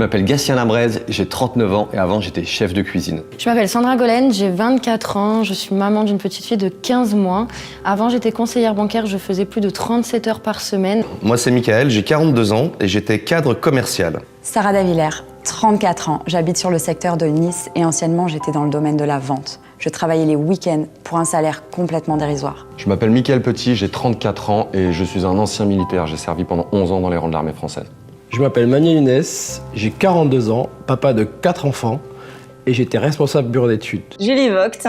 Je m'appelle Gatien Labrèze, j'ai 39 ans et avant j'étais chef de cuisine. Je m'appelle Sandra Golen, j'ai 24 ans, je suis maman d'une petite fille de 15 mois. Avant j'étais conseillère bancaire, je faisais plus de 37 heures par semaine. Moi c'est Michael, j'ai 42 ans et j'étais cadre commercial. Sarah Davillers, 34 ans, j'habite sur le secteur de Nice et anciennement j'étais dans le domaine de la vente. Je travaillais les week-ends pour un salaire complètement dérisoire. Je m'appelle Michael Petit, j'ai 34 ans et je suis un ancien militaire. J'ai servi pendant 11 ans dans les rangs de l'armée française. Je m'appelle Manuel Younes, j'ai 42 ans, papa de 4 enfants et j'étais responsable bureau d'études. Julie Vogt,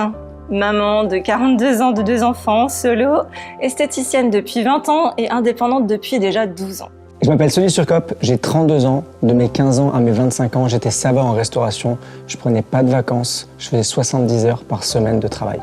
maman de 42 ans de 2 enfants, solo, esthéticienne depuis 20 ans et indépendante depuis déjà 12 ans. Je m'appelle Sonny Surcop, j'ai 32 ans. De mes 15 ans à mes 25 ans, j'étais serveur en restauration. Je prenais pas de vacances, je faisais 70 heures par semaine de travail.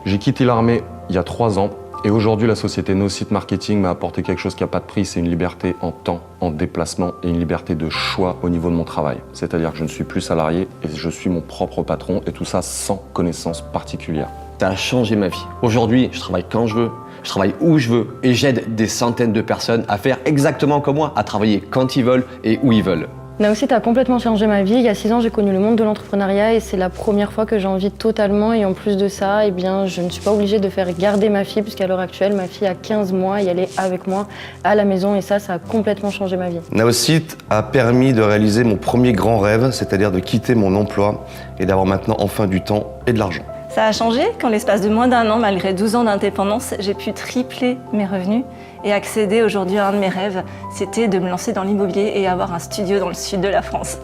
J'ai quitté l'armée il y a 3 ans et aujourd'hui la société NoSite Marketing m'a apporté quelque chose qui n'a pas de prix, c'est une liberté en temps, en déplacement et une liberté de choix au niveau de mon travail. C'est-à-dire que je ne suis plus salarié et je suis mon propre patron et tout ça sans connaissance particulière. Ça a changé ma vie. Aujourd'hui, je travaille quand je veux, je travaille où je veux et j'aide des centaines de personnes à faire exactement comme moi, à travailler quand ils veulent et où ils veulent. Naocite a complètement changé ma vie. Il y a 6 ans, j'ai connu le monde de l'entrepreneuriat et c'est la première fois que j'en vis totalement. Et en plus de ça, je ne suis pas obligée de faire garder ma fille puisqu'à l'heure actuelle, ma fille a 15 mois et elle est avec moi à la maison et ça a complètement changé ma vie. Naocite a permis de réaliser mon premier grand rêve, c'est-à-dire de quitter mon emploi et d'avoir maintenant enfin du temps et de l'argent. Ça a changé quand l'espace de moins d'1 an, malgré 12 ans d'indépendance, j'ai pu tripler mes revenus et accéder aujourd'hui à un de mes rêves, c'était de me lancer dans l'immobilier et avoir un studio dans le sud de la France.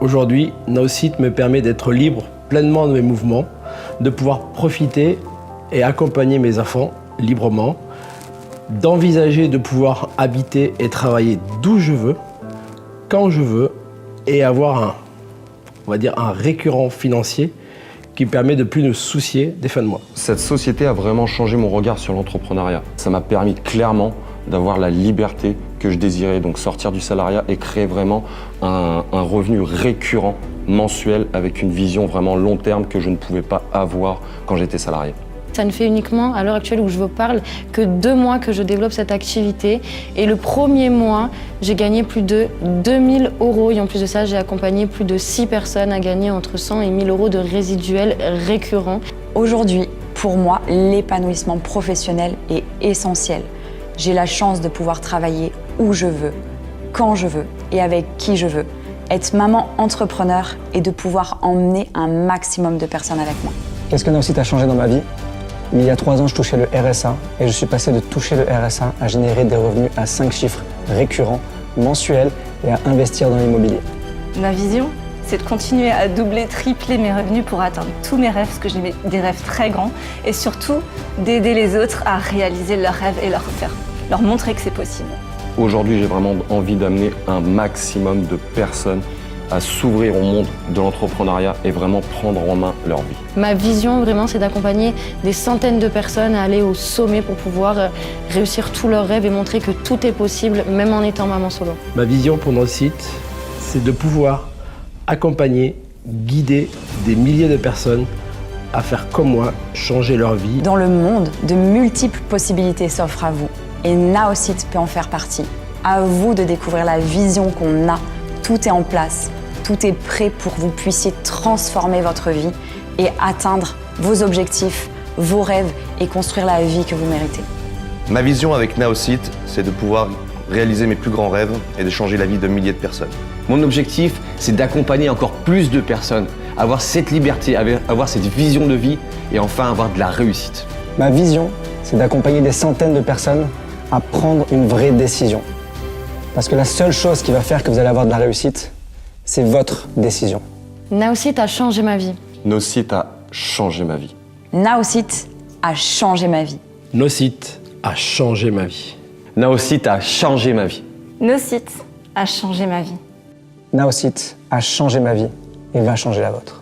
Aujourd'hui, NoSite me permet d'être libre pleinement de mes mouvements, de pouvoir profiter et accompagner mes enfants librement, d'envisager de pouvoir habiter et travailler d'où je veux, quand je veux et avoir un récurrent financier qui permet de plus me soucier des fins de mois. Cette société a vraiment changé mon regard sur l'entrepreneuriat. Ça m'a permis clairement d'avoir la liberté que je désirais, donc sortir du salariat et créer vraiment un revenu récurrent, mensuel, avec une vision vraiment long terme que je ne pouvais pas avoir quand j'étais salarié. Ça ne fait uniquement, à l'heure actuelle où je vous parle, que 2 mois que je développe cette activité. Et le premier mois, j'ai gagné plus de 2000 €. Et en plus de ça, j'ai accompagné plus de 6 personnes à gagner entre 100 et 1000 € de résiduels récurrents. Aujourd'hui, pour moi, l'épanouissement professionnel est essentiel. J'ai la chance de pouvoir travailler où je veux, quand je veux et avec qui je veux. Être maman entrepreneur et de pouvoir emmener un maximum de personnes avec moi. Qu'est-ce que Naocite a changé dans ma vie? Il y a 3 ans, je touchais le RSA et je suis passé de toucher le RSA à générer des revenus à 5 chiffres récurrents, mensuels et à investir dans l'immobilier. Ma vision, c'est de continuer à doubler, tripler mes revenus pour atteindre tous mes rêves, parce que j'ai des rêves très grands, et surtout d'aider les autres à réaliser leurs rêves et leur montrer que c'est possible. Aujourd'hui, j'ai vraiment envie d'amener un maximum de personnes à s'ouvrir au monde de l'entrepreneuriat et vraiment prendre en main leur vie. Ma vision, vraiment, c'est d'accompagner des centaines de personnes à aller au sommet pour pouvoir réussir tous leurs rêves et montrer que tout est possible, même en étant maman solo. Ma vision pour NoSite, c'est de pouvoir accompagner, guider des milliers de personnes à faire comme moi, changer leur vie. Dans le monde, de multiples possibilités s'offrent à vous et Naocite peut en faire partie. À vous de découvrir la vision qu'on a. Tout est en place, tout est prêt pour que vous puissiez transformer votre vie et atteindre vos objectifs, vos rêves et construire la vie que vous méritez. Ma vision avec Naocite, c'est de pouvoir réaliser mes plus grands rêves et de changer la vie de milliers de personnes. Mon objectif, c'est d'accompagner encore plus de personnes, avoir cette liberté, avoir cette vision de vie et enfin avoir de la réussite. Ma vision, c'est d'accompagner des centaines de personnes à prendre une vraie décision. Parce que la seule chose qui va faire que vous allez avoir de la réussite, c'est votre décision. Naocite a changé ma vie. NoSite a changé ma vie. Naocite a changé ma vie. NoSite a changé ma vie. Naocite a changé ma vie. NoSite a changé ma vie. Naocite a changé ma vie et va changer la vôtre.